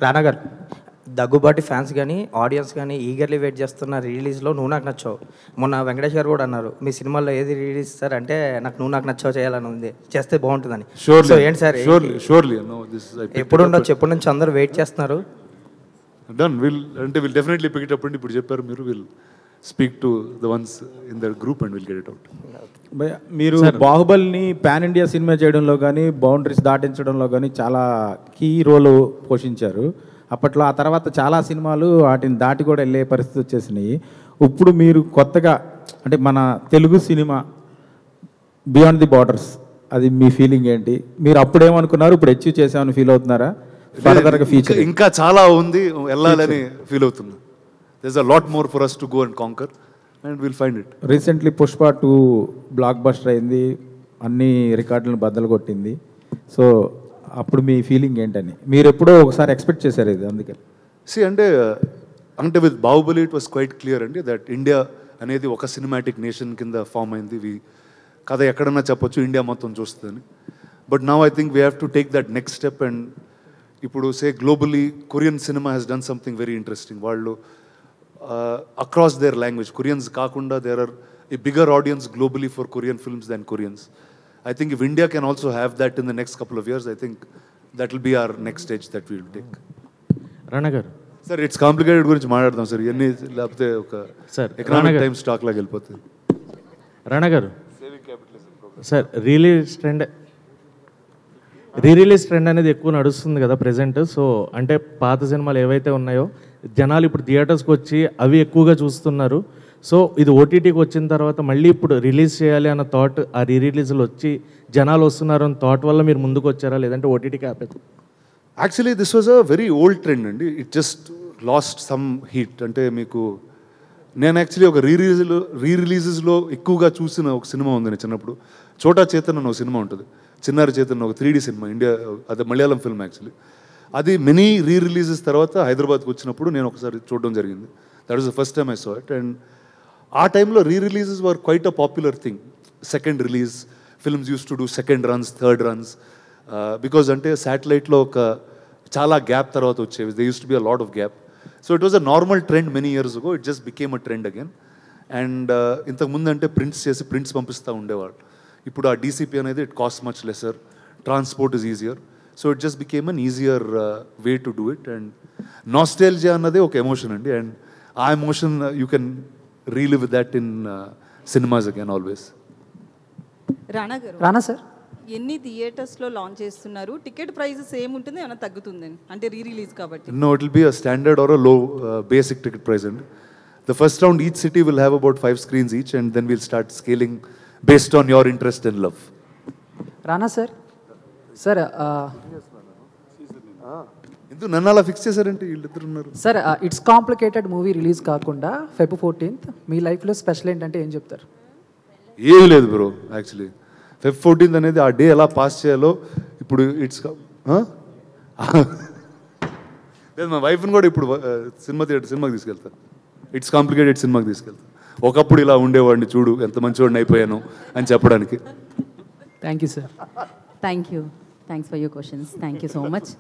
రానా గారు, దగ్గుబాటి ఫ్యాన్స్ కానీ ఆడియన్స్ కానీ ఈగర్లీ వెయిట్ చేస్తున్న రిలీజ్లో నువ్వు నాకు నచ్చావు. మొన్న వెంకటేష్ గారు కూడా అన్నారు, మీ సినిమాలో ఏది రిలీజ్ ఇస్తారు అంటే నువ్వు నాకు నచ్చావు చేయాలని ఉంది, చేస్తే బాగుంటుందని. సో ఏంటి సార్, ఎప్పుడు ఉండొచ్చు, ఎప్పటి నుంచి అందరూ వెయిట్ చేస్తున్నారు? డన్ అంటే will definitely pick it up అండి. ఇప్పుడు చెప్పారు మీరు, will speak to the ones in the group and will get it out. మీరు బాహుబలిని పాన్ ఇండియా సినిమా చేయడంలో కానీ బౌండరీస్ దాటించడంలో కానీ చాలా కీ రోల్ పోషించారు అప్పట్లో. ఆ తర్వాత చాలా సినిమాలు వాటిని దాటి కూడా వెళ్ళే పరిస్థితి వచ్చేసినాయి. ఇప్పుడు మీరు కొత్తగా అంటే మన Telugu cinema beyond the borders, అది మీ ఫీలింగ్ ఏంటి? మీరు అప్పుడేమనుకున్నారు, ఇప్పుడు అచీవ్ చేసామని ఫీల్ అవుతున్నారా? ఫర్దర్గా ఫ్యూచర్ ఇంకా చాలా ఉంది వెళ్ళాలని ఫీల్ అవుతున్నా. There is a lot more for us to go and conquer and we'll find it. Recently Pushpa 2 blockbuster అయింది, అన్ని రికార్డులను బద్దలు కొట్టింది. సో అప్పుడు మీ ఫీలింగ్ ఏంటని మీరు ఎప్పుడో ఒకసారి ఎక్స్పెక్ట్ చేశారు ఇది? అందుకే అంటే with Baahubali it was quite clear అండి దట్ ఇండియా అనేది ఒక సినిమాటిక్ నేషన్ కింద ఫామ్ అయింది. కథ ఎక్కడన్నా చెప్పొచ్చు, ఇండియా మొత్తం చూస్తుందని. But now I think we have to take that next step. And ఇప్పుడు globally Korean cinema has done something very interesting. వాళ్ళు అక్రాస్ దేర్ లాంగ్వేజ్, కొరియన్స్ కాకుండా there are a bigger audience globally for Korean films than Koreans. I think if India can also have that in the next couple of years, I think that will be our next stage that we will take. Rana garu, sir, it's complicated gurinchi maatladam sir. Enni lapte oka sir economic time stock la gelipothundi. Rana garu, saving capitalism program sir, rerelease trend అనేది ఎక్కువ నడుస్తుంది కదా present. So అంటే పాత సినిమాలు ఏవైతే ఉన్నాయో జనాలు ఇప్పుడు థియేటర్స్కి వచ్చి అవి ఎక్కువగా చూస్తున్నారు. సో ఇది ఓటీటీకి వచ్చిన తర్వాత మళ్ళీ ఇప్పుడు రిలీజ్ చేయాలి అన్న థాట్, ఆ రీ-రిలీజ్లు వచ్చి జనాలు వస్తున్నారు అన్న థాట్ వల్ల మీరు ముందుకు వచ్చారా, లేదంటే ఓటీటీకి ఆపేది? Actually this was a very old trend అండి. It just lost some heat. అంటే మీకు నేను యాక్చువల్లీ ఒక రీ-రిలీజెస్లో ఎక్కువగా చూసిన ఒక సినిమా ఉంది చిన్నప్పుడు. చోటా చేతన్ అని ఒక సినిమా ఉంటుంది, చిన్నారి చేతన్, ఒక 3D సినిమా, ఇండియా, అదే మలయాళం ఫిల్మ్ యాక్చువల్లీ. అది మెనీ రీ-రిలీజెస్ తర్వాత హైదరాబాద్కి వచ్చినప్పుడు నేను ఒకసారి చూడడం జరిగింది. That was the first time I saw it. And ఆ టైంలో rereleases were quite a popular thing. Second release films used to do second runs, third runs, because అంటే శాటిలైట్లో ఒక చాలా గ్యాప్ తర్వాత వచ్చేవి. They used to be a lot of gap. So it was a normal trend many years ago. It just became a trend again. And ఇంతకుముందు అంటే prints చేసి prints పంపిస్తూ ఉండేవాళ్ళు. ఇప్పుడు ఆ డీసీపీ అనేది it cost much lesser, transport is easier. So it just became an easier way to do it. And nostalgia అన్నదే ఒక ఎమోషన్ అండి. అండ్ ఆ emotion you can relive that in cinemas again always. Rana sir, ఎన్ని థియేటర్స్లో launch చేస్తున్నారు? Ticket price same ఉంటుంది, ఏమైనా తగ్గుతుందని? అంటే రీ రిలీజ్ కాబట్టి. No, it will be a standard or a low basic ticket price. And the first round each city will have about 5 screens each, and then we'll start scaling based on your interest and love. Rana sir, sir ఎందుకు నన్ను అలా fix చేశారంటే వీళ్ళిద్దరు ఉన్నారు sir. It's complicated movie release కాకుండా Feb 14th మీ లైఫ్లో special ఏంటంటే ఏం చెప్తారు? ఏం లేదు బ్రో. యాక్చువల్లీ Feb 14th అనేది ఆ డే ఎలా పాస్ చేయాలో ఇప్పుడు ఇట్స్ లేదు. మా వైఫ్ని కూడా ఇప్పుడు సినిమాకి తీసుకెళ్తాను. ఇట్స్ కాంప్లికేటెడ్ సినిమాకి తీసుకెళ్తాను. ఒకప్పుడు ఇలా ఉండేవాడిని, చూడు ఎంత మంచివాడిని అయిపోయాను అని చెప్పడానికి. Thank you sir. Thank you. Thanks for your questions. Thank you so much.